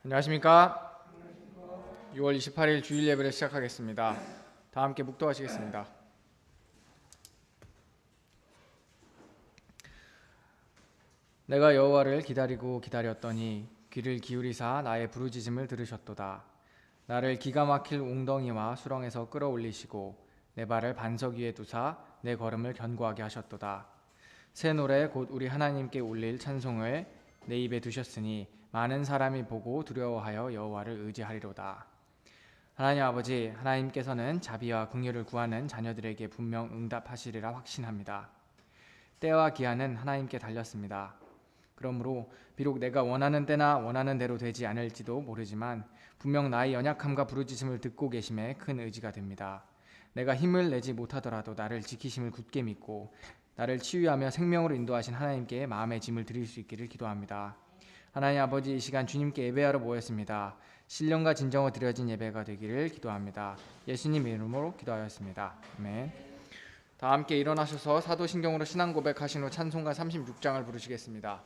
안녕하십니까. 6월 28일 주일 예배를 시작하겠습니다. 다 함께 묵도하시겠습니다. 내가 여호와를 기다리고 기다렸더니 귀를 기울이사 나의 부르짖음을 들으셨도다. 나를 기가 막힐 웅덩이와 수렁에서 끌어올리시고 내 발을 반석 위에 두사 내 걸음을 견고하게 하셨도다. 새 노래 곧 우리 하나님께 올릴 찬송을 내 입에 두셨으니 많은 사람이 보고 두려워하여 여호와를 의지하리로다. 하나님 아버지, 하나님께서는 자비와 긍휼을 구하는 자녀들에게 분명 응답하시리라 확신합니다. 때와 기한은 하나님께 달렸습니다. 그러므로 비록 내가 원하는 때나 원하는 대로 되지 않을지도 모르지만 분명 나의 연약함과 부르짖음을 듣고 계심에 큰 의지가 됩니다. 내가 힘을 내지 못하더라도 나를 지키심을 굳게 믿고 나를 치유하며 생명으로 인도하신 하나님께 마음의 짐을 드릴 수 있기를 기도합니다. 하나님 아버지, 이 시간 주님께 예배하러 모였습니다. 신령과 진정으로 드려진 예배가 되기를 기도합니다. 예수님 이름으로 기도하였습니다. 아멘. 다 함께 일어나셔서 사도신경으로 신앙 고백하신 후 찬송가 36장을 부르시겠습니다.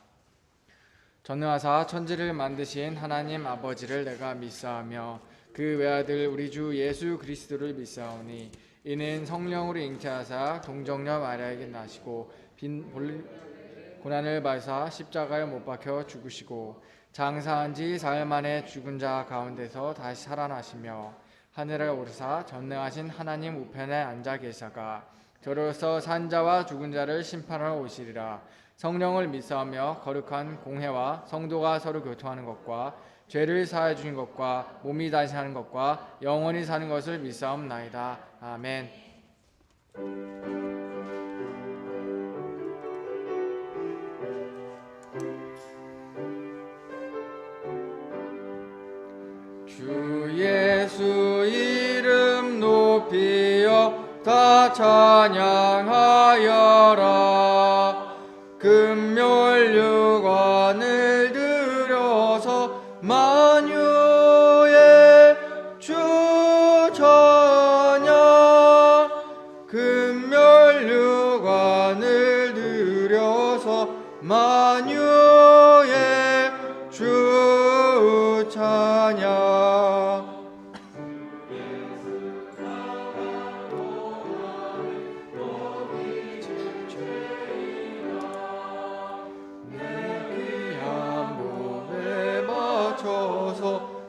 전능하사 천지를 만드신 하나님 아버지를 내가 믿사하며 그 외아들 우리 주 예수 그리스도를 믿사오니 이는 성령으로 잉태하사 동정녀 마리아에게 나시고 고난을 받으사 십자가에 못 박혀 죽으시고 장사한 지 사흘 만에 죽은 자 가운데서 다시 살아나시며 하늘에 오르사 전능하신 하나님 우편에 앉아 계사가 저로서 산 자와 죽은 자를 심판하러 오시리라. 성령을 믿사오며 거룩한 공회와 성도가 서로 교통하는 것과 죄를 사하여 주신 것과 몸이 다시 사는 것과 영원히 사는 것을 믿사옵나이다. 아멘. 주 예수 이름 높이어 다 찬양하여라. 금멸류관을 들여서 만유의 주 찬양. 금멸류관을 들여서 만유의 주 찬양.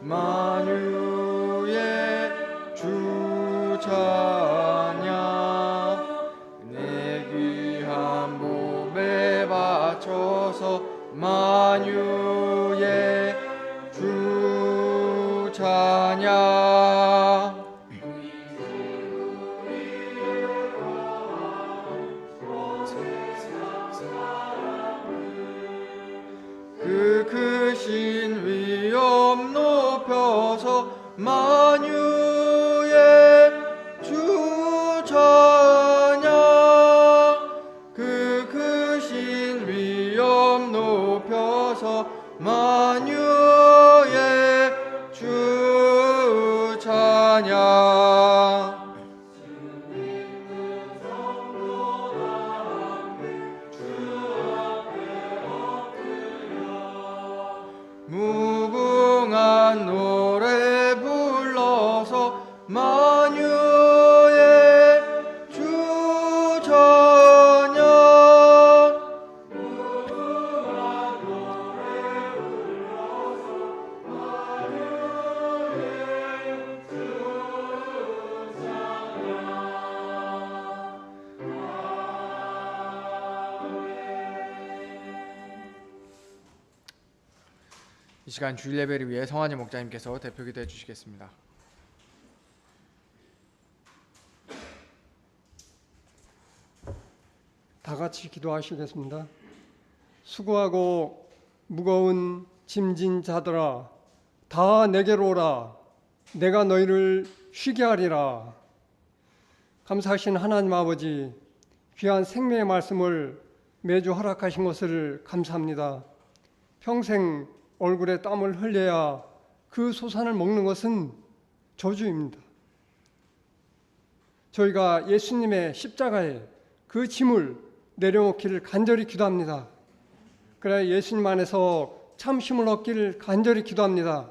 만유의 주 찬양. 내 귀한 몸에 바쳐서 만유의 주 찬양. 그 크신 위엄 높여서 만유의 주 찬양. 그 크신 위엄 높여서 만유의 주 찬양. 무궁한 노래 불러서 만유의 주 찬양. 무궁한 노래 불러서 만유의 주 이 시간 주일 예배를 위해 성환이 목자님께서 대표 기도해 주시겠습니다. 다 같이 기도하시겠습니다. 수고하고 무거운 짐진 자들아, 다 내게로 오라. 내가 너희를 쉬게 하리라. 감사하신 하나님 아버지, 귀한 생명의 말씀을 매주 허락하신 것을 감사합니다. 평생 얼굴에 땀을 흘려야 그 소산을 먹는 것은 저주입니다. 저희가 예수님의 십자가에 그 짐을 내려놓기를 간절히 기도합니다. 그래야 예수님 안에서 참 힘을 얻기를 간절히 기도합니다.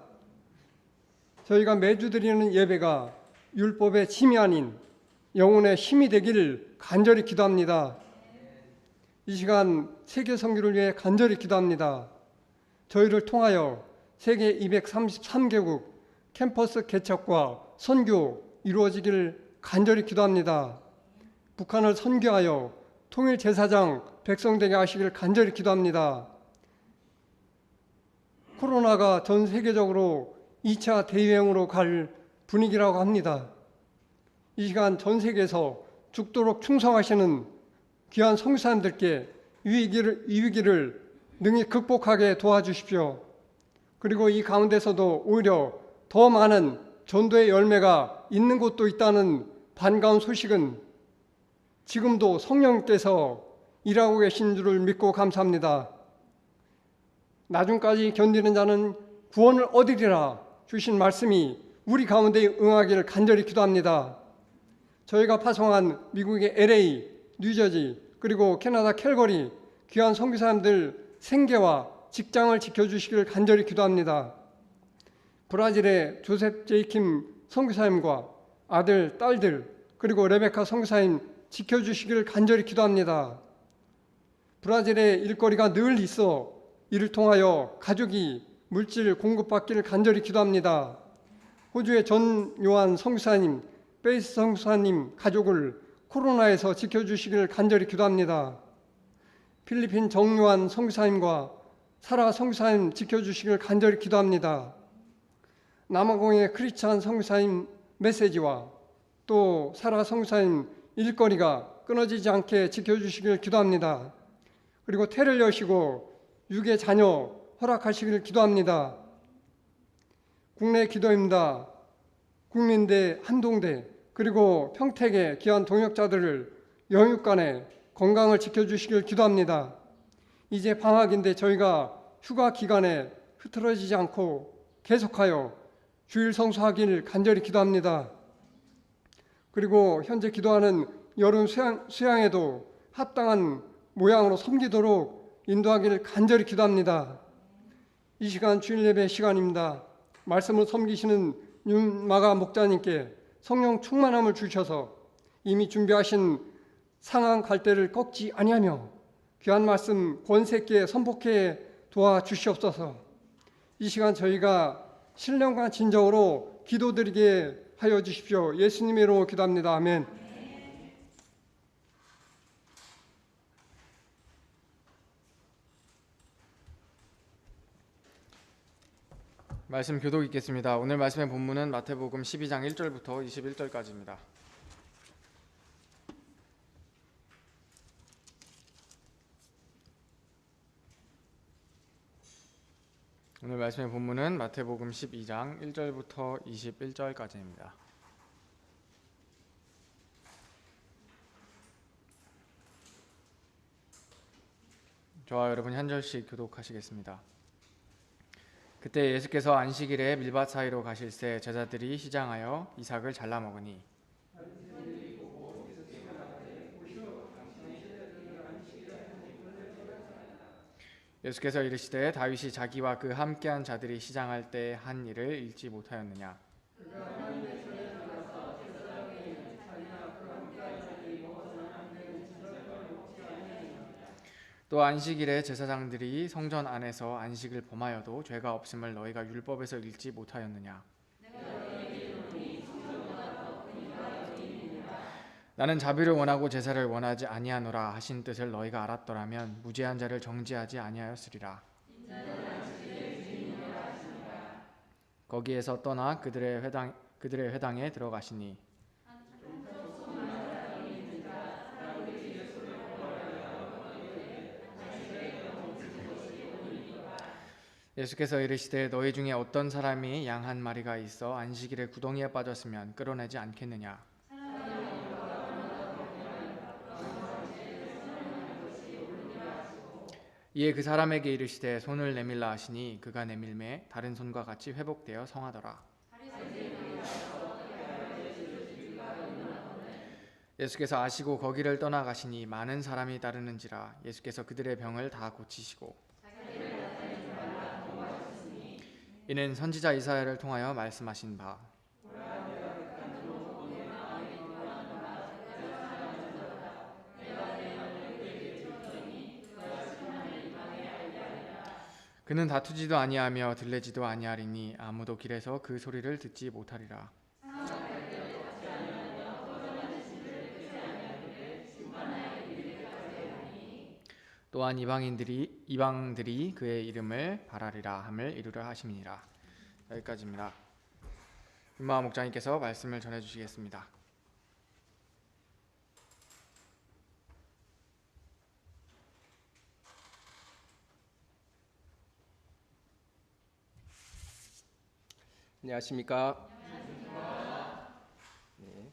저희가 매주 드리는 예배가 율법의 침이 아닌 영혼의 힘이 되기를 간절히 기도합니다. 이 시간 세계 선교를 위해 간절히 기도합니다. 저희를 통하여 세계 233개국 캠퍼스 개척과 선교 이루어지기를 간절히 기도합니다. 북한을 선교하여 통일 제사장 백성되게 하시기를 간절히 기도합니다. 코로나가 전 세계적으로 2차 대유행으로 갈 분위기라고 합니다. 이 시간 전 세계에서 죽도록 충성하시는 귀한 선교사님들께 이 위기를 능히 극복하게 도와주십시오. 그리고 이 가운데서도 오히려 더 많은 전도의 열매가 있는 곳도 있다는 반가운 소식은 지금도 성령께서 일하고 계신 줄을 믿고 감사합니다. 나중까지 견디는 자는 구원을 얻으리라 주신 말씀이 우리 가운데 응하기를 간절히 기도합니다. 저희가 파송한 미국의 LA, 뉴저지 그리고 캐나다 캘거리 귀한 선교사님들 생계와 직장을 지켜주시기를 간절히 기도합니다. 브라질의 조셉 제이킴 선교사님과 아들, 딸들 그리고 레베카 선교사님 지켜주시기를 간절히 기도합니다. 브라질에 일거리가 늘 있어 이를 통하여 가족이 물질 공급받기를 간절히 기도합니다. 호주의 전 요한 선교사님, 베이스 선교사님 가족을 코로나에서 지켜주시기를 간절히 기도합니다. 필리핀 정요한 선교사님과 사라 선교사님 지켜주시기를 간절히 기도합니다. 남아공의 크리스찬 선교사님 메시지와 또 사라 선교사님 일거리가 끊어지지 않게 지켜주시기를 기도합니다. 그리고 태를 여시고 육의 자녀 허락하시기를 기도합니다. 국내 기도입니다. 국민대, 한동대 그리고 평택의 귀한 동역자들을 영육간에 건강을 지켜주시길 기도합니다. 이제 방학인데 저희가 휴가 기간에 흐트러지지 않고 계속하여 주일 성수하기를 간절히 기도합니다. 그리고 현재 기도하는 여름 수양에도 합당한 모양으로 섬기도록 인도하기를 간절히 기도합니다. 이 시간 주일 예배 시간입니다. 말씀을 섬기시는 윤마가 목자님께 성령 충만함을 주셔서 이미 준비하신 상한 갈대를 꺾지 아니하며 귀한 말씀 권세 있게 선포해 도와주시옵소서. 이 시간 저희가 신령과 진정으로 기도드리게 하여 주십시오. 예수님의 이름으로 기도합니다. 아멘. 말씀 교독 읽겠습니다. 오늘 말씀의 본문은 마태복음 12장 1절부터 21절까지입니다. 오늘 말씀의 본문은 마태복음 12장 1절부터 21절까지입니다. 저와 여러분이 한 절씩 교독하시겠습니다. 그때 예수께서 안식일에 밀밭 사이로 가실새 제자들이 시장하여 이삭을 잘라 먹으니 예수께서 이르시되 다윗이 자기와 그 함께한 자들이 시장할 때 한 일을 읽지 못하였느냐. 또 안식일에 제사장들이 성전 안에서 안식을 범하여도 죄가 없음을 너희가 율법에서 읽지 못하였느냐. 나는 자비를 원하고 제사를 원하지 아니하노라 하신 뜻을 너희가 알았더라면 무죄한 자를 정죄하지 아니하였으리라. 거기에서 떠나 그들의 회당에 들어가시니 예수께서 이르시되 너희 중에 어떤 사람이 양 한 마리가 있어 안식일에 구덩이에 빠졌으면 끌어내지 않겠느냐. 이에 그 사람에게 이르시되 손을 내밀라 하시니 그가 내밀매 다른 손과 같이 회복되어 성하더라. 예수께서 아시고 거기를 떠나가시니 많은 사람이 따르는지라. 예수께서 그들의 병을 다 고치시고 이는 선지자 이사야를 통하여 말씀하신 바 그는 다투지도 아니하며 들레지도 아니하리니 아무도 길에서 그 소리를 듣지 못하리라. 또한 이방들이 그의 이름을 바라리라 함을 이루려 하심이니라. 여기까지입니다. 윤마 목장님께서 말씀을 전해 주시겠습니다. 안녕하십니까? 네.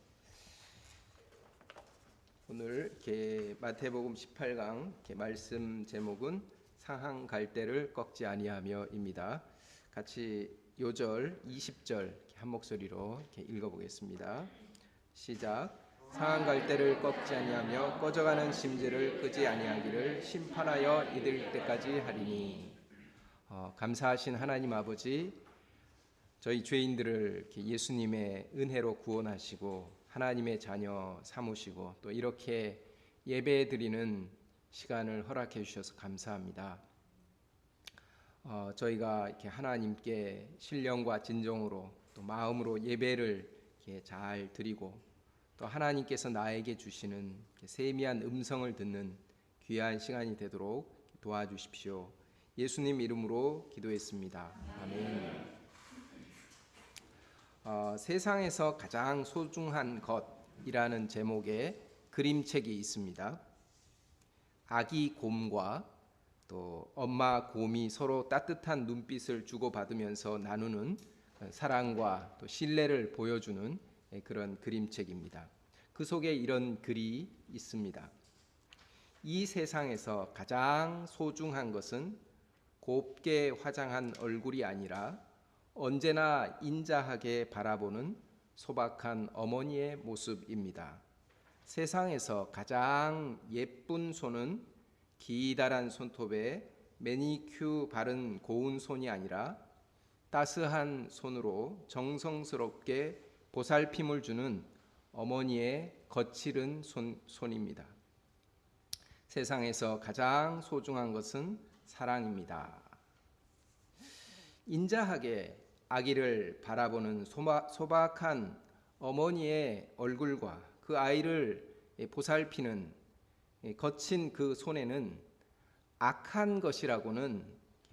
오늘 마태복음 18강 말씀 제목은 상한 갈대를 꺾지 아니하며입니다. 같이 요절 20절 한 목소리로 읽어보겠습니다. 시작. 상한 갈대를 꺾지 아니하며 꺼져가는 심지를 끄지 아니하기를 심판하여 이들 때까지 하리니. 감사하신 하나님 아버지, 저희 죄인들을 예수님의 은혜로 구원하시고 하나님의 자녀 삼으시고 또 이렇게 예배 드리는 시간을 허락해 주셔서 감사합니다. 저희가 이렇게 하나님께 신령과 진정으로 또 마음으로 예배를 이렇게 잘 드리고 또 하나님께서 나에게 주시는 세미한 음성을 듣는 귀한 시간이 되도록 도와주십시오. 예수님 이름으로 기도했습니다. 아멘. 세상에서 가장 소중한 것이라는 제목의 그림책이 있습니다. 아기 곰과 또 엄마 곰이 서로 따뜻한 눈빛을 주고받으면서 나누는 사랑과 또 신뢰를 보여주는 그런 그림책입니다. 그 속에 이런 글이 있습니다. 이 세상에서 가장 소중한 것은 곱게 화장한 얼굴이 아니라 언제나 인자하게 바라보는 소박한 어머니의 모습입니다. 세상에서 가장 예쁜 손은 기다란 손톱에 매니큐 바른 고운 손이 아니라 따스한 손으로 정성스럽게 보살핌을 주는 어머니의 거칠은 손입니다. 세상에서 가장 소중한 것은 사랑입니다. 인자하게 아기를 바라보는 소박한 어머니의 얼굴과 그 아이를 보살피는 거친 그 손에는 악한 것이라고는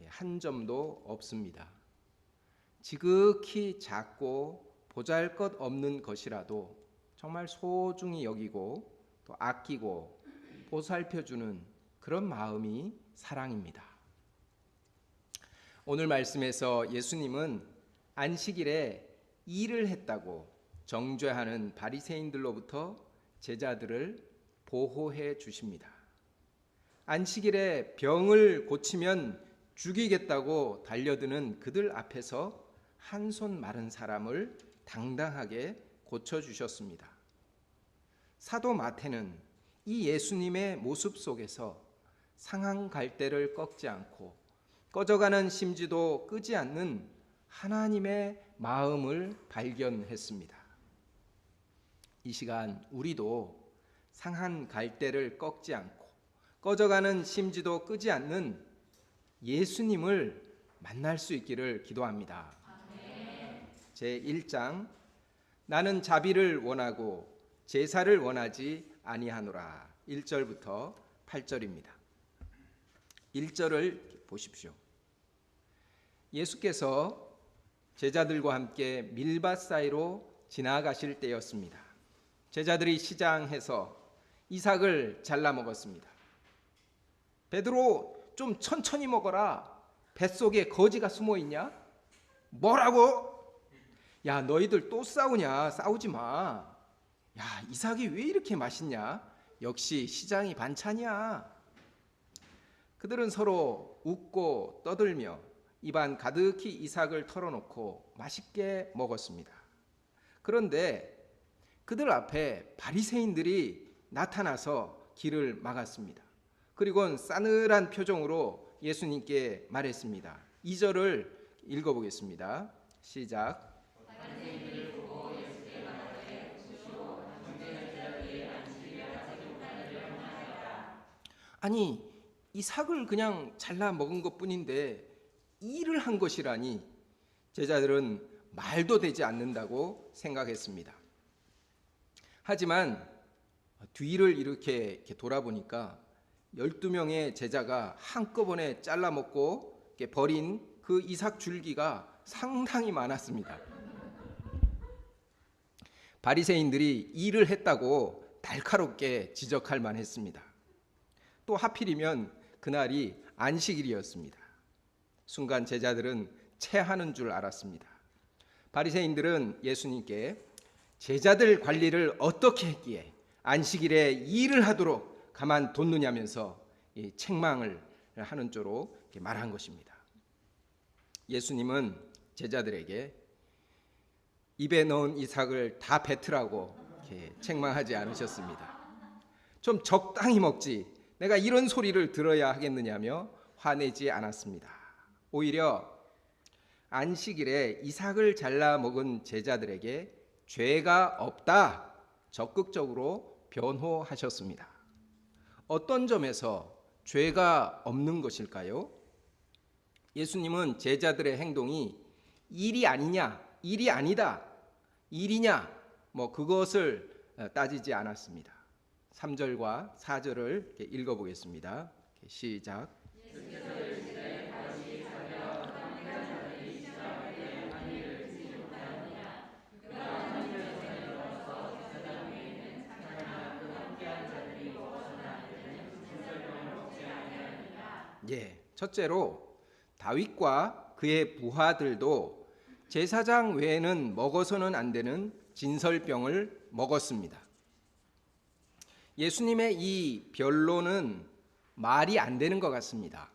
한 점도 없습니다. 지극히 작고 보잘것없는 것이라도 정말 소중히 여기고 또 아끼고 보살펴주는 그런 마음이 사랑입니다. 오늘 말씀에서 예수님은 안식일에 일을 했다고 정죄하는 바리새인들로부터 제자들을 보호해 주십니다. 안식일에 병을 고치면 죽이겠다고 달려드는 그들 앞에서 한 손 마른 사람을 당당하게 고쳐주셨습니다. 사도 마태는 이 예수님의 모습 속에서 상한 갈대를 꺾지 않고 꺼져가는 심지도 끄지 않는 하나님의 마음을 발견했습니다. 이 시간 우리도 상한 갈대를 꺾지 않고 꺼져가는 심지도 끄지 않는 예수님을 만날 수 있기를 기도합니다. 제1장 나는 자비를 원하고 제사를 원하지 아니하노라. 1절부터 8절입니다. 1절을 보십시오. 예수께서 제자들과 함께 밀밭 사이로 지나가실 때였습니다. 제자들이 시장해서 이삭을 잘라 먹었습니다. 베드로, 좀 천천히 먹어라. 뱃속에 거지가 숨어 있냐? 뭐라고? 야, 너희들 또 싸우냐? 싸우지 마. 야, 이삭이 왜 이렇게 맛있냐? 역시 시장이 반찬이야. 그들은 서로 웃고 떠들며 입안 가득히 이삭을 털어놓고 맛있게 먹었습니다. 그런데 그들 앞에 바리새인들이 나타나서 길을 막았습니다. 그리고는 싸늘한 표정으로 예수님께 말했습니다. 2절을 읽어보겠습니다. 시작. 아니, 이삭을 그냥 잘라 먹은 것뿐인데 일을 한 것이라니 제자들은 말도 되지 않는다고 생각했습니다. 하지만 뒤를 이렇게 돌아보니까 12명의 제자가 한꺼번에 잘라 먹고 버린 그 이삭 줄기가 상당히 많았습니다. 바리새인들이 일을 했다고 날카롭게 지적할 만했습니다. 또 하필이면 그날이 안식일이었습니다. 순간 제자들은 체하는 줄 알았습니다. 바리새인들은 예수님께 제자들 관리를 어떻게 했기에 안식일에 일을 하도록 가만뒀느냐면서 책망을 하는 쪽으로 말한 것입니다. 예수님은 제자들에게 입에 넣은 이삭을 다 뱉으라고 책망하지 않으셨습니다. 좀 적당히 먹지, 내가 이런 소리를 들어야 하겠느냐며 화내지 않았습니다. 오히려 안식일에 이삭을 잘라 먹은 제자들에게 죄가 없다 적극적으로 변호하셨습니다. 어떤 점에서 죄가 없는 것일까요? 예수님은 제자들의 행동이 일이 아니냐, 일이 아니다, 일이냐, 그것을 따지지 않았습니다. 3절과 4절을 읽어보겠습니다. 시작. 첫째로 다윗과 그의 부하들도 제사장 외에는 먹어서는 안 되는 진설병을 먹었습니다. 예수님의 이 변론은 말이 안 되는 것 같습니다.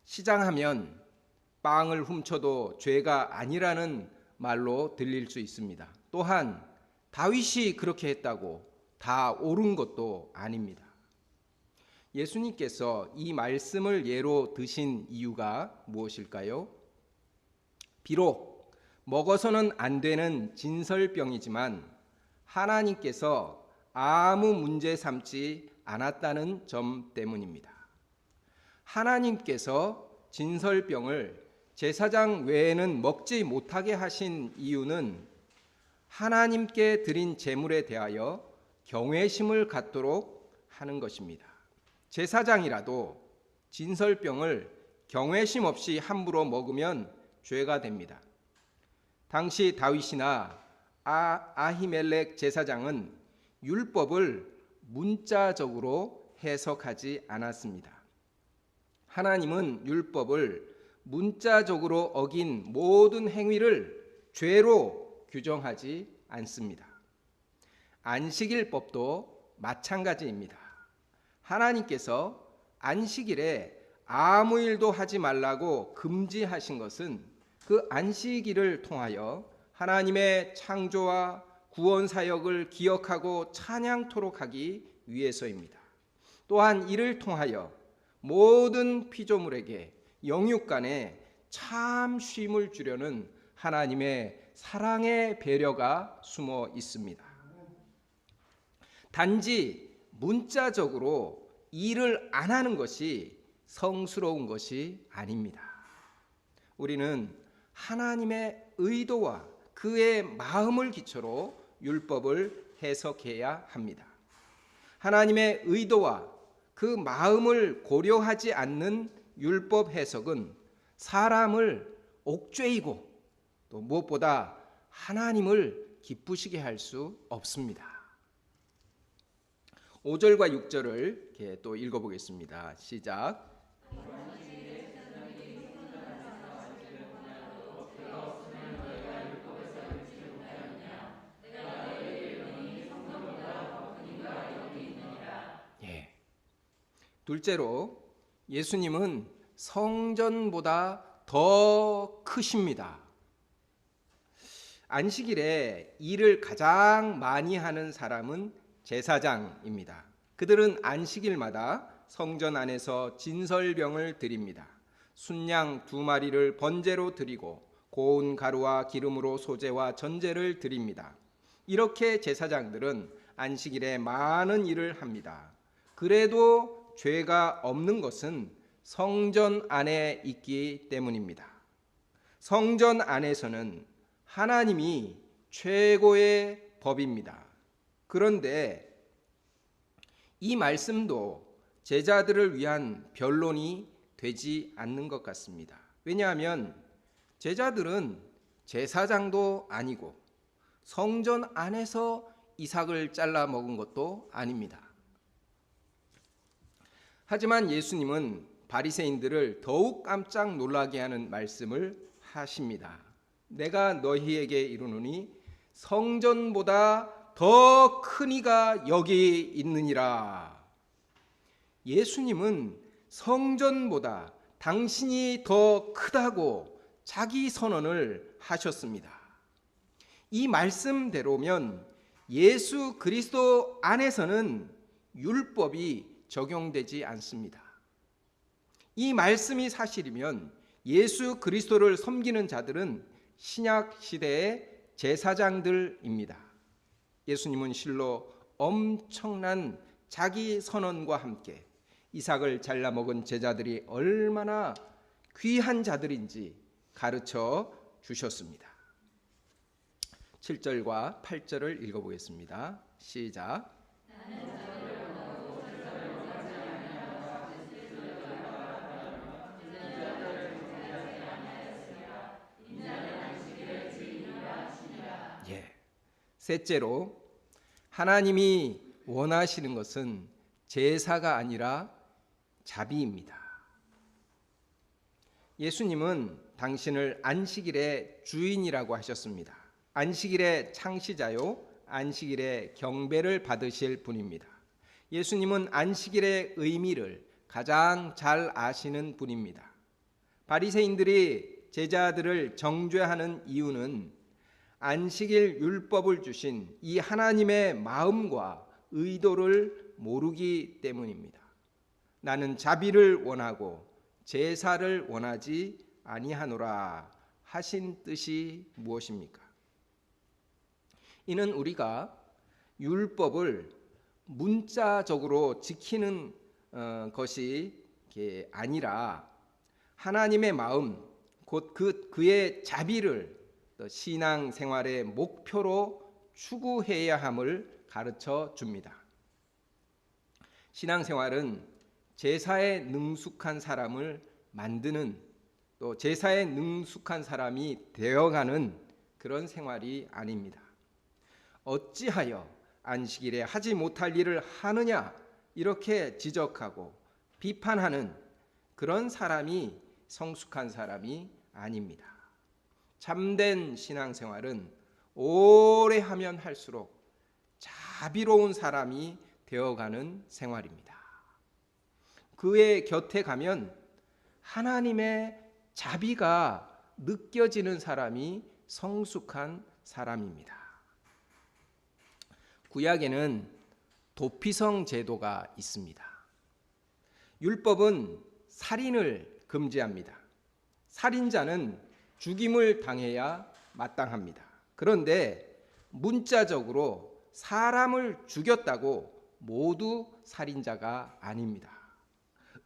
시장하면 빵을 훔쳐도 죄가 아니라는 말로 들릴 수 있습니다. 또한 다윗이 그렇게 했다고 다 옳은 것도 아닙니다. 예수님께서 이 말씀을 예로 드신 이유가 무엇일까요? 비록 먹어서는 안 되는 진설병이지만 하나님께서 아무 문제 삼지 않았다는 점 때문입니다. 하나님께서 진설병을 제사장 외에는 먹지 못하게 하신 이유는 하나님께 드린 제물에 대하여 경외심을 갖도록 하는 것입니다. 제사장이라도 진설병을 경외심 없이 함부로 먹으면 죄가 됩니다. 당시 다윗이나 아히멜렉 제사장은 율법을 문자적으로 해석하지 않았습니다. 하나님은 율법을 문자적으로 어긴 모든 행위를 죄로 규정하지 않습니다. 안식일법도 마찬가지입니다. 하나님께서 안식일에 아무 일도 하지 말라고 금지하신 것은 그 안식일을 통하여 하나님의 창조와 구원 사역을 기억하고 찬양토록 하기 위해서입니다. 또한 이를 통하여 모든 피조물에게 영육간에 참 쉼을 주려는 하나님의 사랑의 배려가 숨어 있습니다. 단지 문자적으로 일을 안 하는 것이 성스러운 것이 아닙니다. 우리는 하나님의 의도와 그의 마음을 기초로 율법을 해석해야 합니다. 하나님의 의도와 그 마음을 고려하지 않는 율법 해석은 사람을 옥죄이고 또 무엇보다 하나님을 기쁘시게 할 수 없습니다. 5절과 6절을 이렇게 또 읽어보겠습니다. 시작. 둘째로 예수님은 성전보다 더 크십니다. 안식일에 일을 가장 많이 하는 사람은 제사장입니다. 그들은 안식일마다 성전 안에서 진설병을 드립니다. 순양 2마리를 번제로 드리고 고운 가루와 기름으로 소제와 전제를 드립니다. 이렇게 제사장들은 안식일에 많은 일을 합니다. 그래도 죄가 없는 것은 성전 안에 있기 때문입니다. 성전 안에서는 하나님이 최고의 법입니다. 그런데 이 말씀도 제자들을 위한 변론이 되지 않는 것 같습니다. 왜냐하면 제자들은 제사장도 아니고 성전 안에서 이삭을 잘라 먹은 것도 아닙니다. 하지만 예수님은 바리새인들을 더욱 깜짝 놀라게 하는 말씀을 하십니다. 내가 너희에게 이르노니 성전보다 더 큰 이가 여기 있느니라. 예수님은 성전보다 당신이 더 크다고 자기 선언을 하셨습니다. 이 말씀대로면 예수 그리스도 안에서는 율법이 적용되지 않습니다. 이 말씀이 사실이면 예수 그리스도를 섬기는 자들은 신약 시대의 제사장들입니다. 예수님은 실로 엄청난 자기 선언과 함께 이삭을 잘라 먹은 제자들이 얼마나 귀한 자들인지 가르쳐 주셨습니다. 7절과 8절을 읽어보겠습니다. 시작. 셋째로, 하나님이 원하시는 것은 제사가 아니라 자비입니다. 예수님은 당신을 안식일의 주인이라고 하셨습니다. 안식일의 창시자요, 안식일의 경배를 받으실 분입니다. 예수님은 안식일의 의미를 가장 잘 아시는 분입니다. 바리새인들이 제자들을 정죄하는 이유는 안식일 율법을 주신 이 하나님의 마음과 의도를 모르기 때문입니다. 나는 자비를 원하고 제사를 원하지 아니하노라 하신 뜻이 무엇입니까? 이는 우리가 율법을 문자적으로 지키는 것이 아니라 하나님의 마음, 곧 그의 자비를 신앙 생활의 목표로 추구해야 함을 가르쳐 줍니다. 신앙 생활은 제사에 능숙한 사람을 만드는, 또 제사에 능숙한 사람이 되어가는 그런 생활이 아닙니다. 어찌하여 안식일에 하지 못할 일을 하느냐, 이렇게 지적하고 비판하는 그런 사람이 성숙한 사람이 아닙니다. 참된 신앙생활은 오래 하면 할수록 자비로운 사람이 되어가는 생활입니다. 그의 곁에 가면 하나님의 자비가 느껴지는 사람이 성숙한 사람입니다. 구약에는 도피성 제도가 있습니다. 율법은 살인을 금지합니다. 살인자는 죽임을 당해야 마땅합니다. 그런데 문자적으로 사람을 죽였다고 모두 살인자가 아닙니다.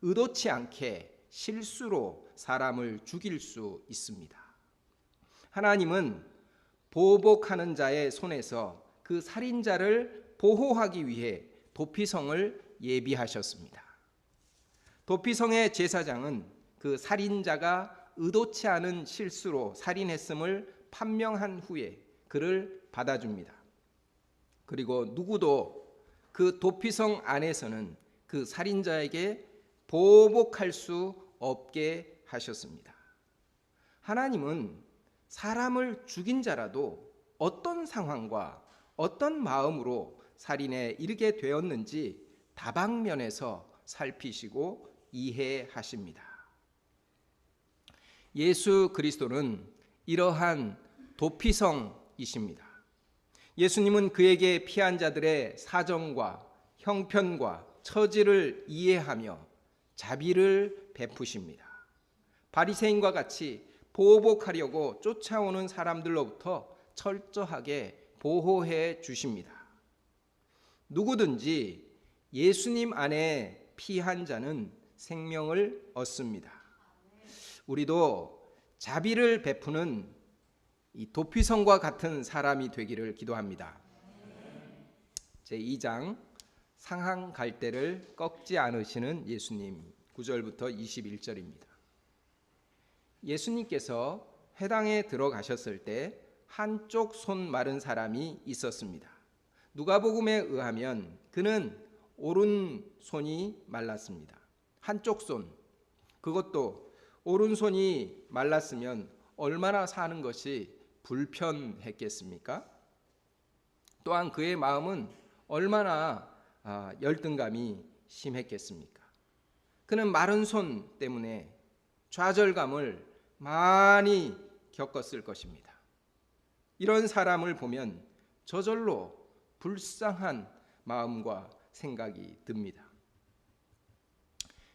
의도치 않게 실수로 사람을 죽일 수 있습니다. 하나님은 보복하는 자의 손에서 그 살인자를 보호하기 위해 도피성을 예비하셨습니다. 도피성의 제사장은 그 살인자가 의도치 않은 실수로 살인했음을 판명한 후에 그를 받아줍니다. 그리고 누구도 그 도피성 안에서는 그 살인자에게 보복할 수 없게 하셨습니다. 하나님은 사람을 죽인 자라도 어떤 상황과 어떤 마음으로 살인에 이르게 되었는지 다방면에서 살피시고 이해하십니다. 예수 그리스도는 이러한 도피성이십니다. 예수님은 그에게 피한 자들의 사정과 형편과 처지를 이해하며 자비를 베푸십니다. 바리새인과 같이 보복하려고 쫓아오는 사람들로부터 철저하게 보호해 주십니다. 누구든지 예수님 안에 피한 자는 생명을 얻습니다. 우리도 자비를 베푸는 이 도피성과 같은 사람이 되기를 기도합니다. 제2장 상한 갈대를 꺾지 않으시는 예수님 9절부터 21절입니다. 예수님께서 회당에 들어가셨을 때 한쪽 손 마른 사람이 있었습니다. 누가복음에 의하면 그는 오른손이 말랐습니다. 한쪽 손, 그것도 오른손이 말랐으면 얼마나 사는 것이 불편했겠습니까? 또한 그의 마음은 얼마나 열등감이 심했겠습니까? 그는 마른 손 때문에 좌절감을 많이 겪었을 것입니다. 이런 사람을 보면 저절로 불쌍한 마음과 생각이 듭니다.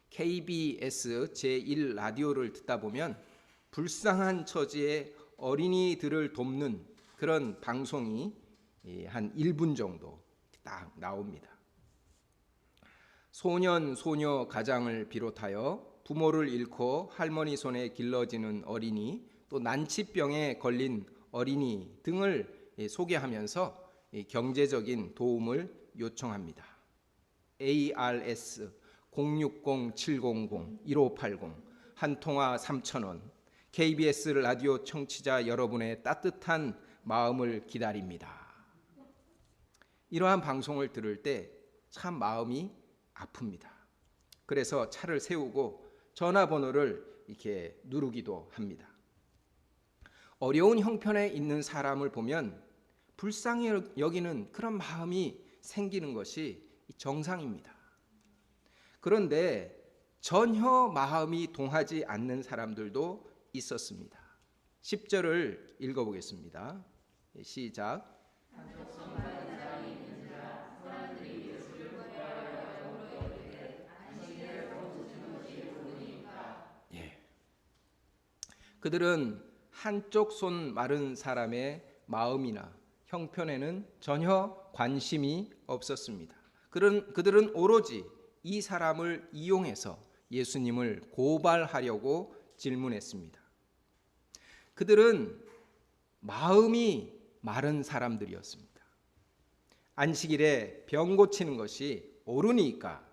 KBS 제1 라디오를 듣다 보면 불쌍한 처지의 어린이들을 돕는 그런 방송이 한 1분 정도 딱 나옵니다. 소년, 소녀 가장을 비롯하여 부모를 잃고 할머니 손에 길러지는 어린이, 또 난치병에 걸린 어린이 등을 소개하면서 경제적인 도움을 요청합니다. ARS 060-700-1580 한 통화 3,000원. KBS 라디오 청취자 여러분의 따뜻한 마음을 기다립니다. 이러한 방송을 들을 때 참 마음이 아픕니다. 그래서 차를 세우고 전화번호를 이렇게 누르기도 합니다. 어려운 형편에 있는 사람을 보면 불쌍히 여기는 그런 마음이 생기는 것이 정상입니다. 그런데 전혀 마음이 동하지 않는 사람들도 있었습니다. 10절을 읽어보겠습니다. 시작. 그들은 한쪽 손 마른 사람의 마음이나 형편에는 전혀 관심이 없었습니다. 그들은 오로지 이 사람을 이용해서 예수님을 고발하려고 질문했습니다. 그들은 마음이 마른 사람들이었습니다. 안식일에 병 고치는 것이 옳으니까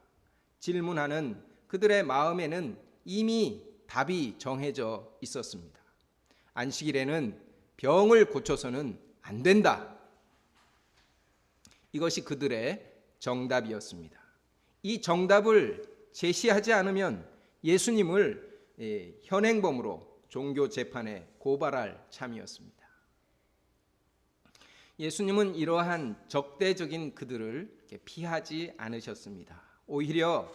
질문하는 그들의 마음에는 이미 답이 정해져 있었습니다. 안식일에는 병을 고쳐서는 안 된다. 이것이 그들의 정답이었습니다. 이 정답을 제시하지 않으면 예수님을 현행범으로 종교 재판에 고발할 참이었습니다. 예수님은 이러한 적대적인 그들을 피하지 않으셨습니다. 오히려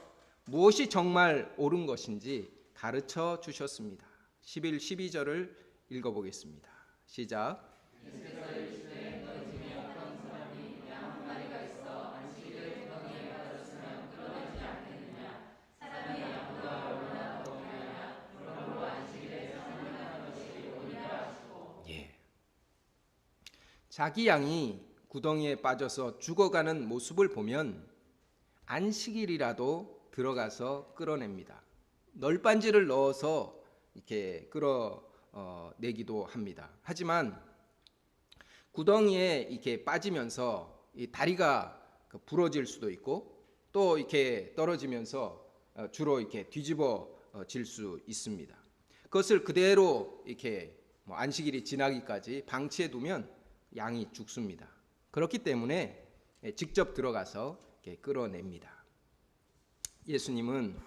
무엇이 정말 옳은 것인지 가르쳐 주셨습니다. 11, 12절을 읽어보겠습니다. 시작. 자기 양이 구덩이에 빠져서 죽어가는 모습을 보면 안식일이라도 들어가서 끌어냅니다. 널빤지를 넣어서 이렇게 끌어내기도 합니다. 하지만 구덩이에 이렇게 빠지면서 이 다리가 부러질 수도 있고 또 이렇게 떨어지면서 주로 이렇게 뒤집어질 수 있습니다. 그것을 그대로 이렇게 안식일이 지나기까지 방치해 두면 양이 죽습니다. 그렇기 때문에 직접 들어가서 이렇게 끌어냅니다. 예수님은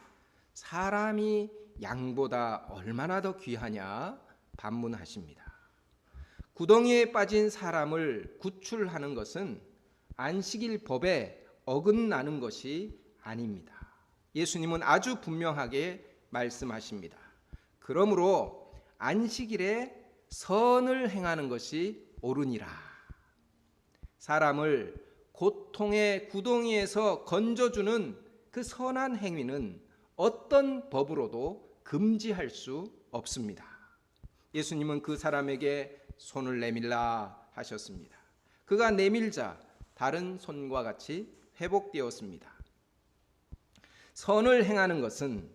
사람이 양보다 얼마나 더 귀하냐 반문하십니다. 구덩이에 빠진 사람을 구출하는 것은 안식일 법에 어긋나는 것이 아닙니다. 예수님은 아주 분명하게 말씀하십니다. 그러므로 안식일에 선을 행하는 것이 옳으니라. 사람을 고통의 구덩이에서 건져주는 그 선한 행위는 어떤 법으로도 금지할 수 없습니다. 예수님은 그 사람에게 손을 내밀라 하셨습니다. 그가 내밀자 다른 손과 같이 회복되었습니다. 선을 행하는 것은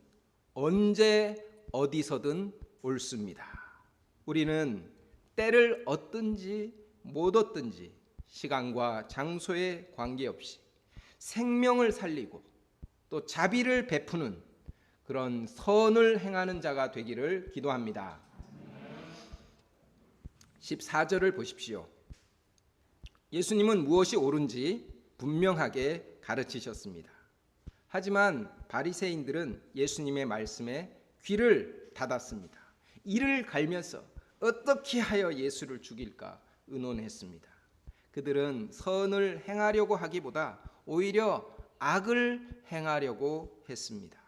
언제 어디서든 옳습니다. 우리는 때를 얻든지 못 얻든지 시간과 장소에 관계없이 생명을 살리고 또 자비를 베푸는 그런 선을 행하는 자가 되기를 기도합니다. 14절을 보십시오. 예수님은 무엇이 옳은지 분명하게 가르치셨습니다. 하지만 바리새인들은 예수님의 말씀에 귀를 닫았습니다. 이를 갈면서 어떻게 하여 예수를 죽일까 의논했습니다. 그들은 선을 행하려고 하기보다 오히려 악을 행하려고 했습니다.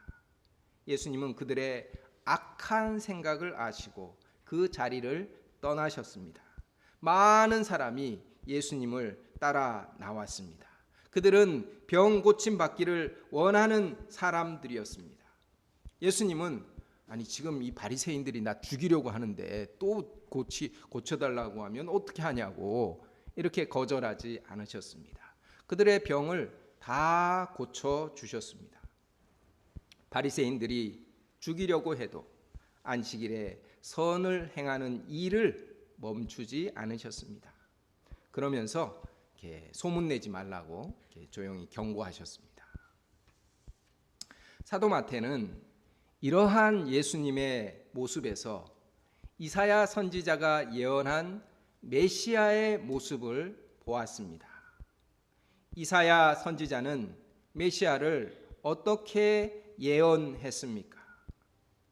예수님은 그들의 악한 생각을 아시고 그 자리를 떠나셨습니다. 많은 사람이 예수님을 따라 나왔습니다. 그들은 병 고침 받기를 원하는 사람들이었습니다. 예수님은 아니 지금 이 바리새인들이 나 죽이려고 하는데 또 고쳐달라고 하면 어떻게 하냐고 이렇게 거절하지 않으셨습니다. 그들의 병을 다 고쳐 주셨습니다. 바리새인들이 죽이려고 해도 안식일에 선을 행하는 일을 멈추지 않으셨습니다. 그러면서 이렇게 소문내지 말라고 이렇게 조용히 경고하셨습니다. 사도 마태는 이러한 예수님의 모습에서 이사야 선지자가 예언한 메시아의 모습을 보았습니다. 이사야 선지자는 메시아를 어떻게 예언했습니까?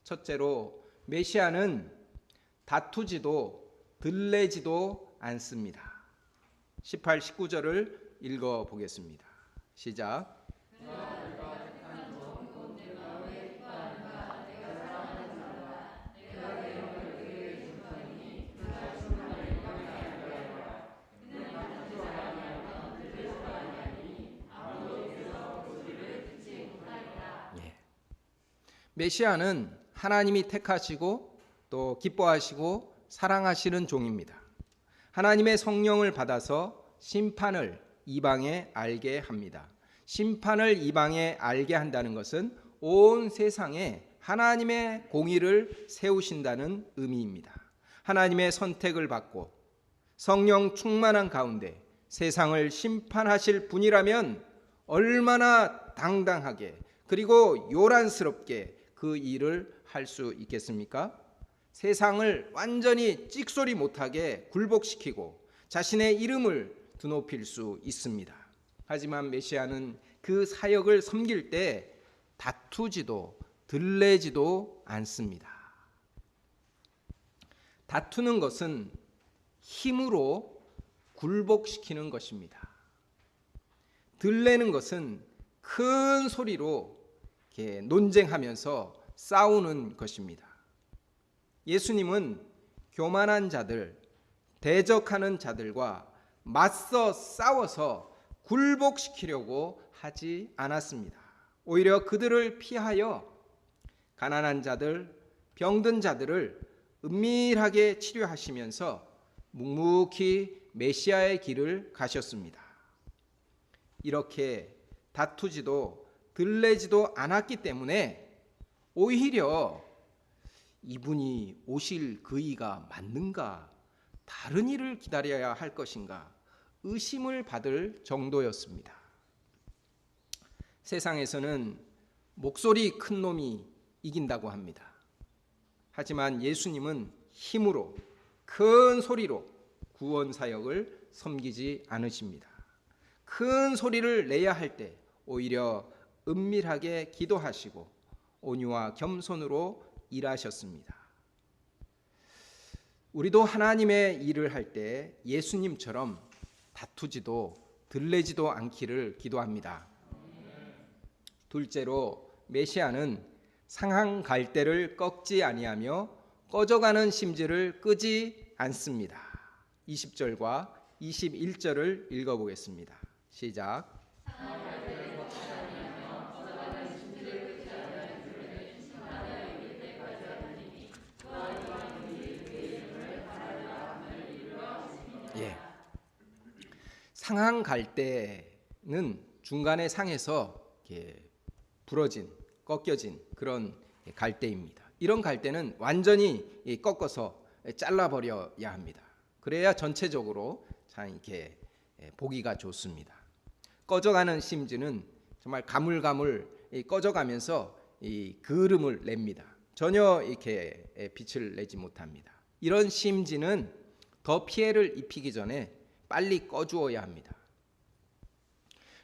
첫째로 메시아는 다투지도 들레지도 않습니다. 18, 19절을 읽어보겠습니다. 시작. 메시아는 하나님이 택하시고 또 기뻐하시고 사랑하시는 종입니다. 하나님의 성령을 받아서 심판을 이방에 알게 합니다. 심판을 이방에 알게 한다는 것은 온 세상에 하나님의 공의를 세우신다는 의미입니다. 하나님의 선택을 받고 성령 충만한 가운데 세상을 심판하실 분이라면 얼마나 당당하게 그리고 요란스럽게 그 일을 할 수 있겠습니까? 세상을 완전히 찍소리 못하게 굴복시키고 자신의 이름을 드높일 수 있습니다. 하지만 메시아는 그 사역을 섬길 때 다투지도 들레지도 않습니다. 다투는 것은 힘으로 굴복시키는 것입니다. 들레는 것은 큰 소리로 이렇게 논쟁하면서 싸우는 것입니다. 예수님은 교만한 자들, 대적하는 자들과 맞서 싸워서 굴복시키려고 하지 않았습니다. 오히려 그들을 피하여 가난한 자들, 병든 자들을 은밀하게 치료하시면서 묵묵히 메시아의 길을 가셨습니다. 이렇게 다투지도 들레지도 않았기 때문에 오히려 이분이 오실 그이가 맞는가, 다른 일을 기다려야 할 것인가 의심을 받을 정도였습니다. 세상에서는 목소리 큰 놈이 이긴다고 합니다. 하지만 예수님은 힘으로 큰 소리로 구원 사역을 섬기지 않으십니다. 큰 소리를 내야 할 때 오히려 은밀하게 기도하시고 온유와 겸손으로 일하셨습니다. 우리도 하나님의 일을 할 때 예수님처럼 다투지도 들레지도 않기를 기도합니다. 둘째로 메시아는 상한 갈대를 꺾지 아니하며 꺼져가는 심지를 끄지 않습니다. 20절과 21절을 읽어보겠습니다. 시작. 예. 상한 갈대는 중간에 상해서 이렇게 부러진, 꺾여진 그런 갈대입니다. 이런 갈대는 완전히 꺾어서 잘라버려야 합니다. 그래야 전체적으로 참 이렇게 보기가 좋습니다. 꺼져가는 심지는 정말 가물가물 꺼져가면서 이 그을음을 냅니다. 전혀 이렇게 빛을 내지 못합니다. 이런 심지는 더 피해를 입히기 전에 빨리 꺼주어야 합니다.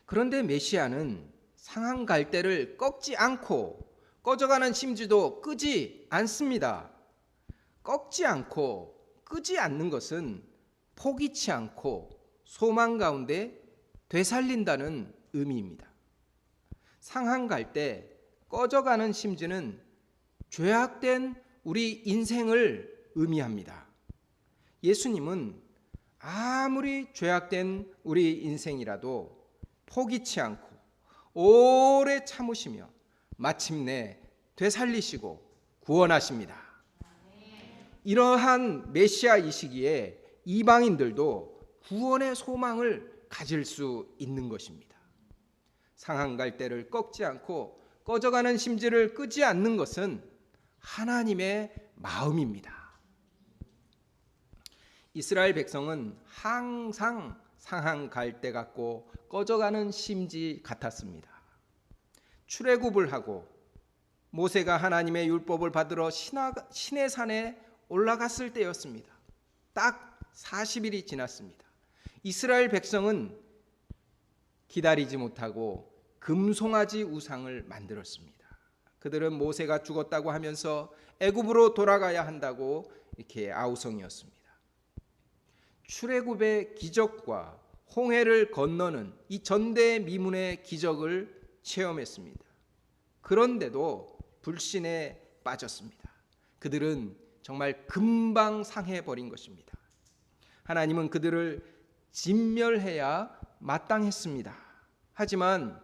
그런데 메시아는 상한 갈대를 꺾지 않고 꺼져가는 심지도 끄지 않습니다. 꺾지 않고 끄지 않는 것은 포기치 않고 소망 가운데 되살린다는 의미입니다. 상한 갈대, 꺼져가는 심지는 죄악된 우리 인생을 의미합니다. 예수님은 아무리 죄악된 우리 인생이라도 포기치 않고 오래 참으시며 마침내 되살리시고 구원하십니다. 이러한 메시아이시기에 이방인들도 구원의 소망을 가질 수 있는 것입니다. 상한 갈대를 꺾지 않고 꺼져가는 심지를 끄지 않는 것은 하나님의 마음입니다. 이스라엘 백성은 항상 상한 갈대 같고 꺼져가는 심지 같았습니다. 출애굽을 하고 모세가 하나님의 율법을 받으러 시내산에 올라갔을 때였습니다. 딱 40일이 지났습니다. 이스라엘 백성은 기다리지 못하고 금송아지 우상을 만들었습니다. 그들은 모세가 죽었다고 하면서 애굽으로 돌아가야 한다고 이렇게 아우성이었습니다. 출애굽의 기적과 홍해를 건너는 이 전대미문의 기적을 체험했습니다. 그런데도 불신에 빠졌습니다. 그들은 정말 금방 상해버린 것입니다. 하나님은 그들을 진멸해야 마땅했습니다. 하지만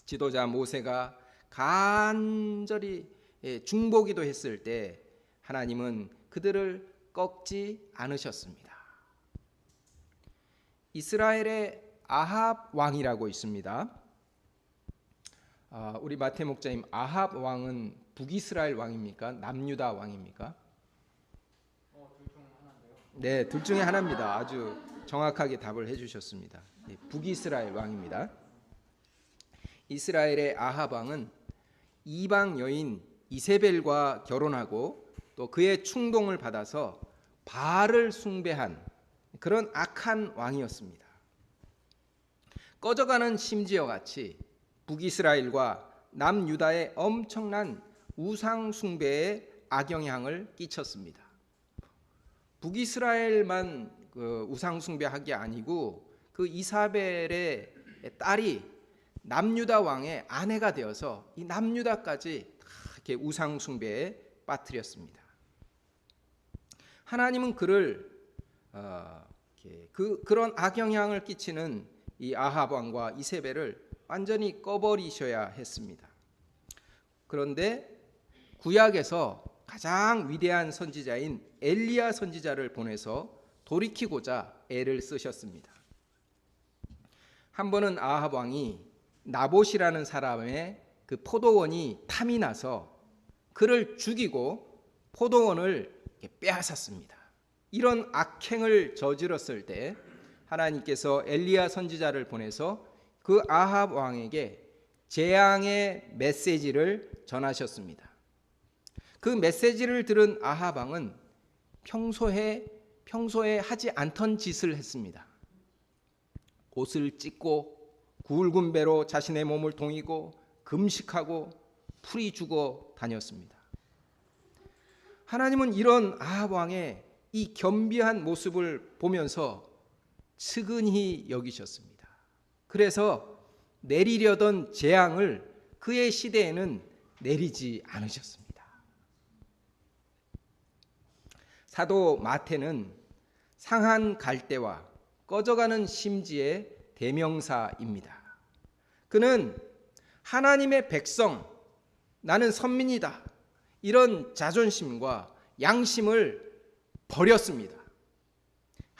지도자 모세가 간절히 중보기도 했을 때 하나님은 그들을 꺾지 않으셨습니다. 이스라엘의 아합 왕이라고 있습니다. 우리 마태 목자님, 아합 왕은 북이스라엘 왕입니까? 남유다 왕입니까? 둘 중 하나인데요. 네, 둘 중에 하나입니다. 아주 정확하게 답을 해주셨습니다. 북이스라엘 왕입니다. 이스라엘의 아합 왕은 이방 여인 이세벨과 결혼하고 또 그의 충동을 받아서 바알을 숭배한 그런 악한 왕이었습니다. 꺼져가는 심지어 같이 북이스라엘과 남유다의 엄청난 우상 숭배에 악영향을 끼쳤습니다. 북이스라엘만 그 우상 숭배하기 아니고 그 이사벨의 딸이 남유다 왕의 아내가 되어서 이 남유다까지 다 이렇게 우상 숭배에 빠뜨렸습니다. 하나님은 그를 그런 악영향을 끼치는 이 아합 왕과 이세벨을 완전히 꺼버리셔야 했습니다. 그런데 구약에서 가장 위대한 선지자인 엘리야 선지자를 보내서 돌이키고자 애를 쓰셨습니다. 한 번은 아합 왕이 나봇이라는 사람의 그 포도원이 탐이 나서 그를 죽이고 포도원을 빼앗았습니다. 이런 악행을 저질렀을 때 하나님께서 엘리야 선지자를 보내서 그 아합 왕에게 재앙의 메시지를 전하셨습니다. 그 메시지를 들은 아합 왕은 평소에 하지 않던 짓을 했습니다. 옷을 찢고 굵은 배로 자신의 몸을 동이고 금식하고 풀이 죽어 다녔습니다. 하나님은 이런 아합 왕의 이 겸비한 모습을 보면서 측은히 여기셨습니다. 그래서 내리려던 재앙을 그의 시대에는 내리지 않으셨습니다. 사도 마태는 상한 갈대와 꺼져가는 심지의 대명사입니다. 그는 하나님의 백성, 나는 선민이다, 이런 자존심과 양심을 버렸습니다.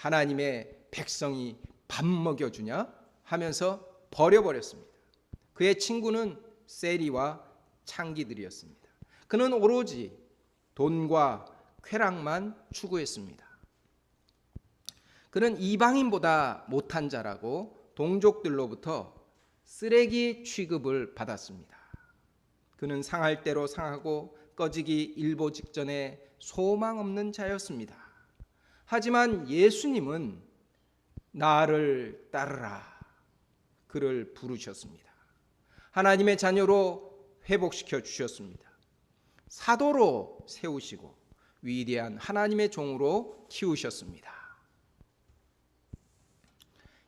하나님의 백성이 밥 먹여주냐 하면서 버려버렸습니다. 그의 친구는 세리와 창기들이었습니다. 그는 오로지 돈과 쾌락만 추구했습니다. 그는 이방인보다 못한 자라고 동족들로부터 쓰레기 취급을 받았습니다. 그는 상할 대로 상하고 꺼지기 일보 직전에 소망 없는 자였습니다. 하지만 예수님은 나를 따르라 그를 부르셨습니다. 하나님의 자녀로 회복시켜 주셨습니다. 사도로 세우시고 위대한 하나님의 종으로 키우셨습니다.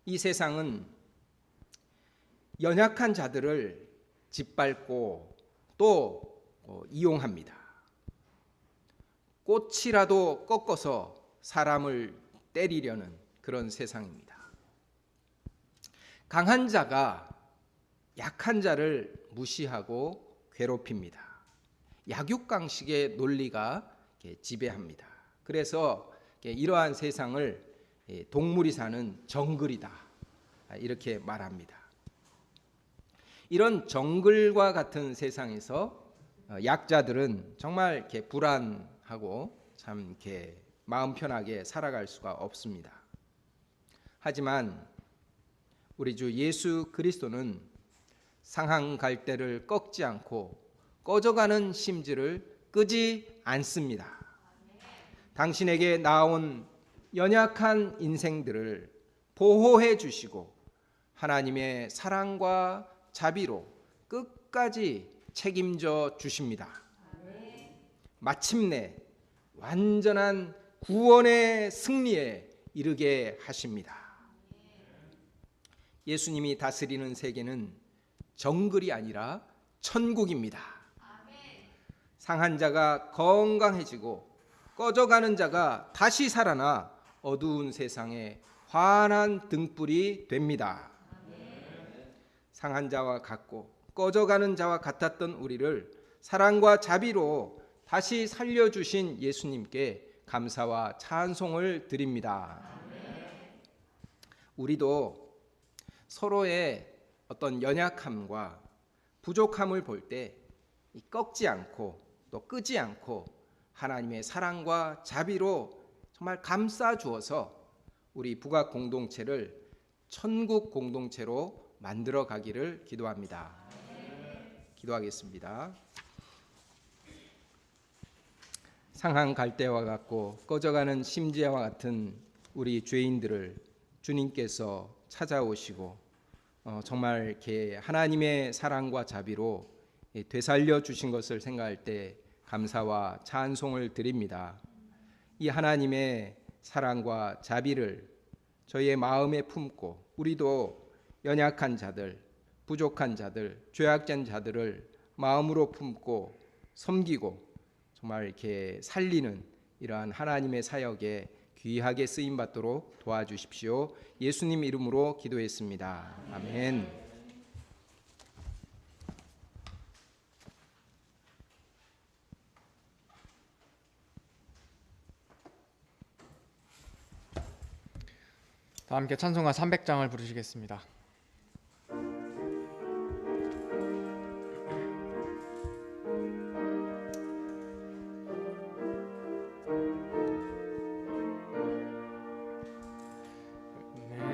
이 세상은 연약한 자들을 짓밟고 또 이용합니다. 꽃이라도 꺾어서 사람을 때리려는 그런 세상입니다. 강한 자가 약한 자를 무시하고 괴롭힙니다. 약육강식의 논리가 지배합니다. 그래서 이러한 세상을 동물이 사는 정글이다 이렇게 말합니다. 이런 정글과 같은 세상에서 약자들은 정말 이렇게 불안하고 참 이렇게 마음 편하게 살아갈 수가 없습니다. 하지만 우리 주 예수 그리스도는 상한 갈대를 꺾지 않고 꺼져가는 심지를 끄지 않습니다. 당신에게 나온 연약한 인생들을 보호해 주시고 하나님의 사랑과 자비로 끝까지 책임져 주십니다. 마침내 완전한 구원의 승리에 이르게 하십니다. 예수님이 다스리는 세계는 정글이 아니라 천국입니다. 상한 자가 건강해지고 꺼져가는 자가 다시 살아나 어두운 세상에 환한 등불이 됩니다. 상한 자와 같고 꺼져가는 자와 같았던 우리를 사랑과 자비로 다시 살려주신 예수님께 감사와 찬송을 드립니다. 우리도 서로의 어떤 연약함과 부족함을 볼 때 꺾지 않고 또 끄지 않고 하나님의 사랑과 자비로 정말 감싸 주어서 우리 북악 공동체를 천국 공동체로 만들어 가기를 기도합니다. 기도하겠습니다. 상한 갈대와 같고 꺼져가는 심지와 같은 우리 죄인들을 주님께서 찾아오시고 정말 이렇게 하나님의 사랑과 자비로 되살려 주신 것을 생각할 때 감사와 찬송을 드립니다. 이 하나님의 사랑과 자비를 저희의 마음에 품고 우리도 연약한 자들, 부족한 자들, 죄악된 자들을 마음으로 품고 섬기고 정말 이렇게 살리는 이러한 하나님의 사역에 귀하게 쓰임 받도록 도와주십시오. 예수님 이름으로 기도했습니다. 아멘. 다 함께 찬송가 300장을 부르시겠습니다.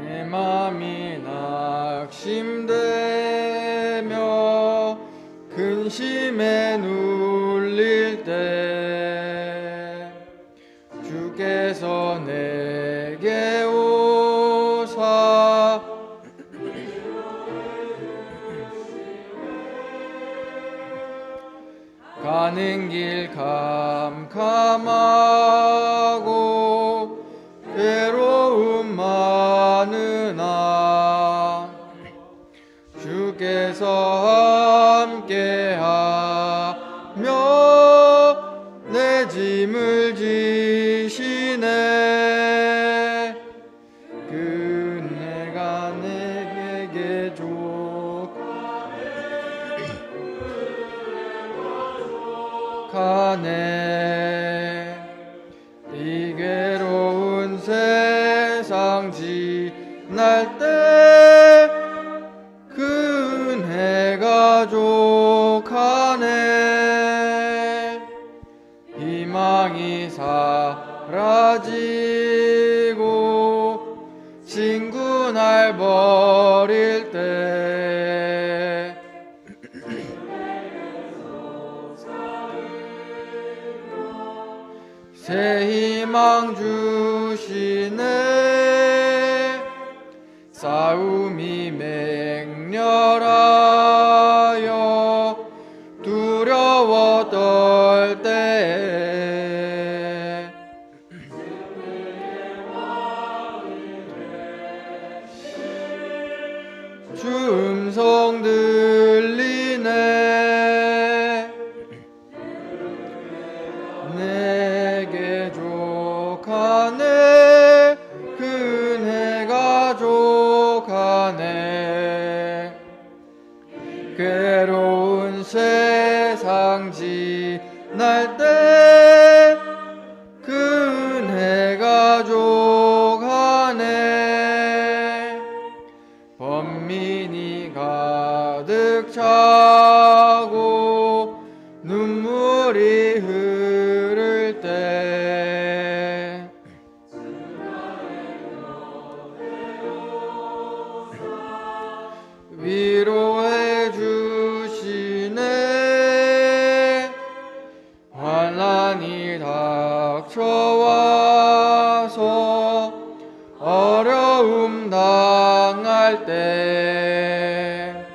내 맘이 낙심되며 근심에 눌릴 때 주께서 내게 오사 가는 길 캄캄하고 괴로움 많으나 주께서 함께하며 내 짐을 지시네. 그 은혜가 내게 족하네. 이 괴로운 세상 날 때 은혜가 족하네. 희망이 사라지고 친구 날 버릴 때 새 희망 주시네. 싸움이 맹렬하여 두려워 떨 때 주 음성 들리네. 내게 족하네. 은혜가 족하네. 괴로운 세상 지날 때 은혜가 족하네. 번민이 가득 차고 눈물이 흐를 때 위로해 주시네. 환난이 닥쳐와서 어려움 당할 때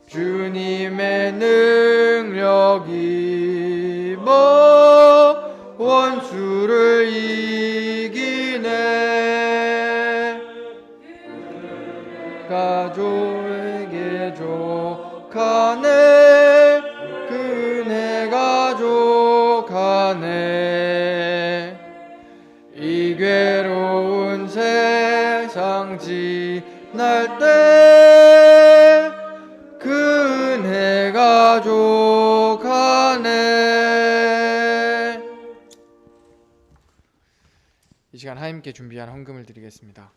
주님의 능력 입어 원수를 이기네. 가족에게 족하네. 그네가 족하네. 이 괴로운 세상 지날 때 그네가 족하네. 이 시간 하나님께 준비한 헌금을 드리겠습니다.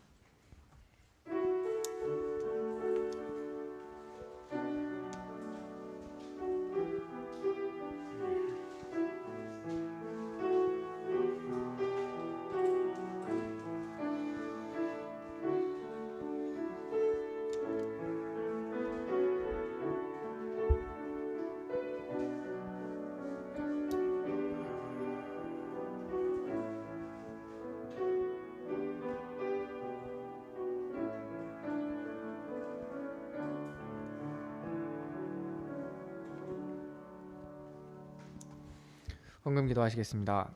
헌금 기도하시겠습니다.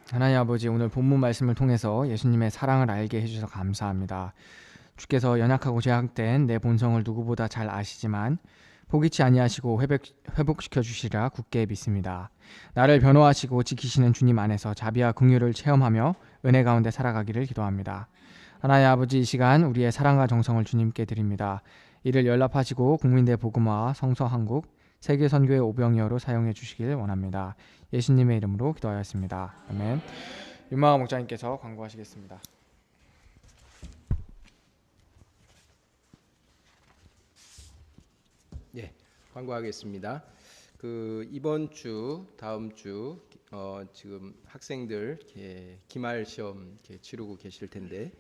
하나님 아버지, 오늘 본문 말씀을 통해서 예수님의 사랑을 알게 해주셔서 감사합니다. 주께서 연약하고 죄악된 내 본성을 누구보다 잘 아시지만 포기치 아니하시고 회복시켜 주시리라 굳게 믿습니다. 나를 변호하시고 지키시는 주님 안에서 자비와 긍휼을 체험하며 은혜 가운데 살아가기를 기도합니다. 하나님 아버지, 이 시간 우리의 사랑과 정성을 주님께 드립니다. 이를 연락하시고 국민대 복음화 성서 한국 세계선교의 오병이어로 사용해 주시길 원합니다. 예수님의 이름으로 기도하였습니다. 아멘. 윤마가 목자님께서 광고하시겠습니다. 예, 광고하겠습니다. 이번 주, 다음 주 지금 학생들 기말 시험 치르고 계실 텐데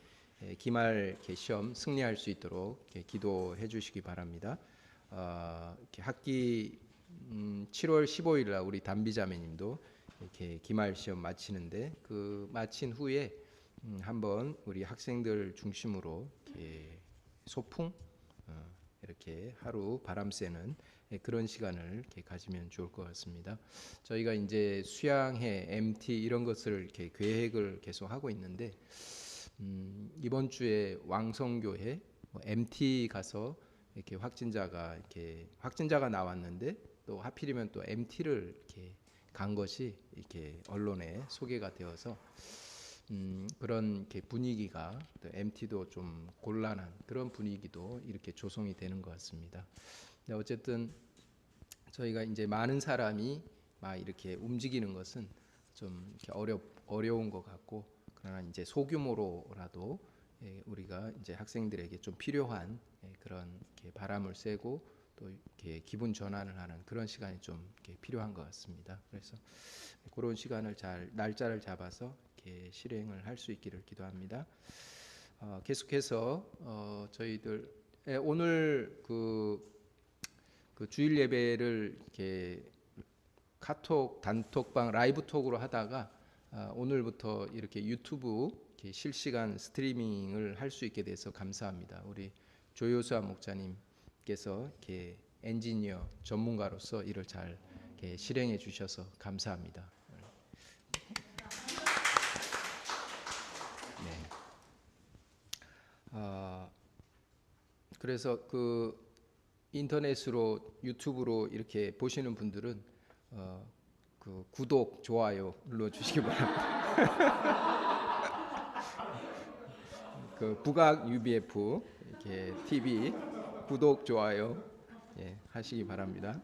기말 시험 승리할 수 있도록 기도해 주시기 바랍니다. 학기 7월 15일 날 우리 담비자매님도 이렇게 기말 시험 마치는데 그 마친 후에 한번 우리 학생들 중심으로 이렇게 소풍 이렇게 하루 바람 쐬는 그런 시간을 이렇게 가지면 좋을 것 같습니다. 저희가 이제 수양회, MT 이런 것을 이렇게 계획을 계속 하고 있는데 이번 주에 왕성교회 MT 가서 이렇게 확진자가 나왔는데 또 하필이면 또 MT를 이렇게 간 것이 이렇게 언론에 소개가 되어서 그런 이렇게 분위기가 또 MT도 좀 곤란한 그런 분위기도 이렇게 조성이 되는 것 같습니다. 근데 어쨌든 저희가 이제 많은 사람이 막 이렇게 움직이는 것은 좀 이렇게 어려운 것 같고, 그러나 이제 소규모로라도 우리가 이제 학생들에게 좀 필요한 그런 이렇게 바람을 쐬고 또 이렇게 기분 전환을 하는 그런 시간이 좀 이렇게 필요한 것 같습니다. 그래서 그런 시간을 잘 날짜를 잡아서 이렇게 실행을 할 수 있기를 기도합니다. 계속해서 저희들 오늘 그 주일 예배를 이렇게 카톡 단톡방 라이브 톡으로 하다가 오늘부터 이렇게 유튜브 이렇게 실시간 스트리밍을 할 수 있게 돼서 감사합니다. 우리 조효수아 목사님께서 이렇게 엔지니어 전문가로서 이를 잘 이렇게 실행해 주셔서 감사합니다. 네. 그래서 그 인터넷으로 유튜브로 이렇게 보시는 분들은 그 구독 좋아요 눌러주시기 바랍니다. 그 북악 UBF 이렇게 TV 구독 좋아요 하시기 바랍니다.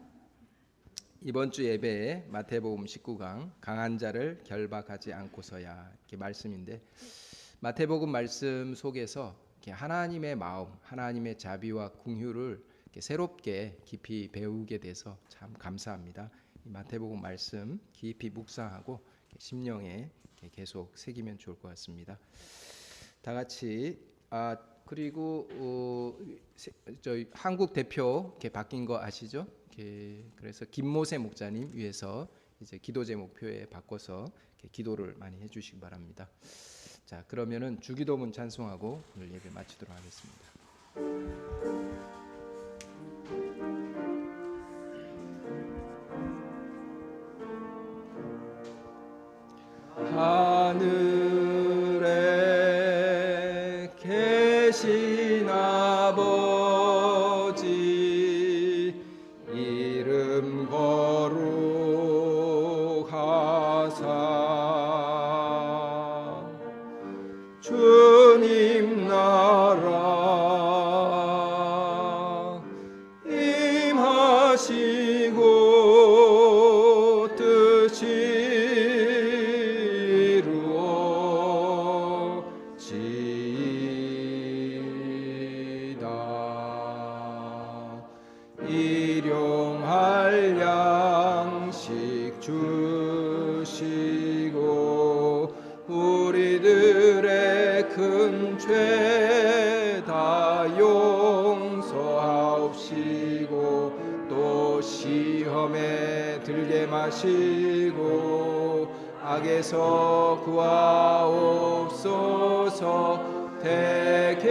이번 주 예배에 마태복음 19강 강한 자를 결박하지 않고서야 이렇게 말씀인데 마태복음 말씀 속에서 이렇게 하나님의 마음, 하나님의 자비와 긍휼을 이렇게 새롭게 깊이 배우게 돼서 참 감사합니다. 이 마태복음 말씀 깊이 묵상하고 심령에 계속 새기면 좋을 것 같습니다. 다 같이 그리고 저희 한국 대표 이렇게 바뀐 거 아시죠? 그래서 김모세 목사님 위해서 이제 기도 제목표에 바꿔서 기도를 많이 해주시기 바랍니다. 자, 그러면은 주기도문 찬송하고 오늘 예배 마치도록 하겠습니다. 하늘에 계신 아버지 이름 거룩하사 주님 나라 임하시고 뜻이 일용할 양식 주시고 우리들의 큰 죄 다 용서하옵시고 또 시험에 들게 마시고 악에서 구하옵소서. 대개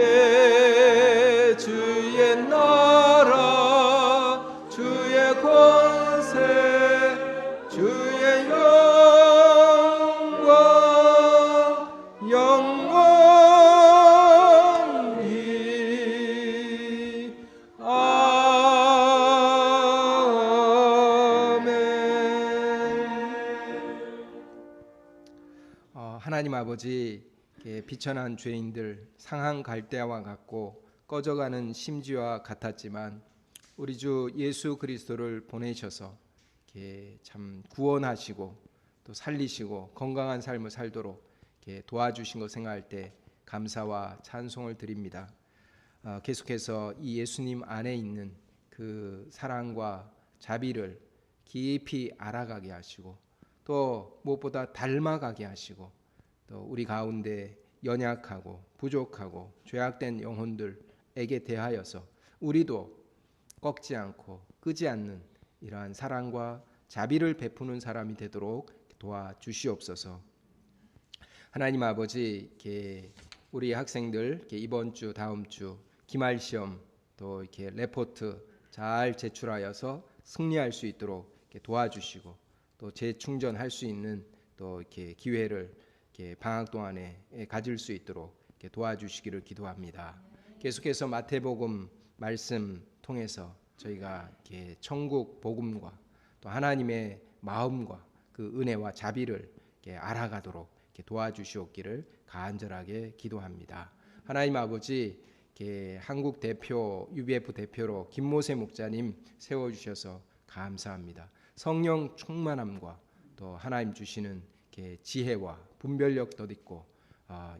주의 나라 주의 권세 주의 영광 영원히 아멘. 하나님 아버지, 비천한 죄인들 상한 갈대와 같고 꺼져가는 심지와 같았지만 우리 주 예수 그리스도를 보내셔서 참 구원하시고 또 살리시고 건강한 삶을 살도록 도와주신 것 생각할 때 감사와 찬송을 드립니다. 계속해서 이 예수님 안에 있는 그 사랑과 자비를 깊이 알아가게 하시고 또 무엇보다 닮아가게 하시고 또 우리 가운데 연약하고 부족하고 죄악된 영혼들에게 대하여서 우리도 꺾지 않고 끄지 않는 이러한 사랑과 자비를 베푸는 사람이 되도록 도와주시옵소서. 하나님 아버지, 우리 학생들 이번 주 다음 주 기말 시험 또 이렇게 레포트 잘 제출하여서 승리할 수 있도록 도와주시고 또 재충전할 수 있는 또 이렇게 기회를 방학 동안에 가질 수 있도록 도와주시기를 기도합니다. 계속해서 마태복음 말씀 통해서 저희가 천국 복음과 또 하나님의 마음과 그 은혜와 자비를 알아가도록 도와주시옵기를 간절하게 기도합니다. 하나님 아버지, 한국 대표 UBF 대표로 김모세 목사님 세워주셔서 감사합니다. 성령 충만함과 또 하나님 주시는 지혜와 분별력 덧입고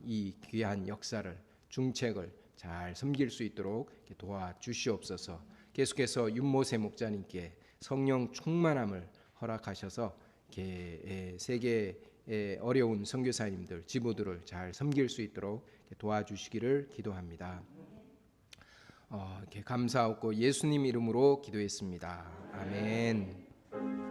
이 귀한 역사를 중책을 잘 섬길 수 있도록 이렇게 도와주시옵소서. 계속해서 윤모세 목자님께 성령 충만함을 허락하셔서 이렇게 세계의 어려운 선교사님들, 지부들을 잘 섬길 수 있도록 도와주시기를 기도합니다. 이렇게 감사하고 예수님 이름으로 기도했습니다. 아멘.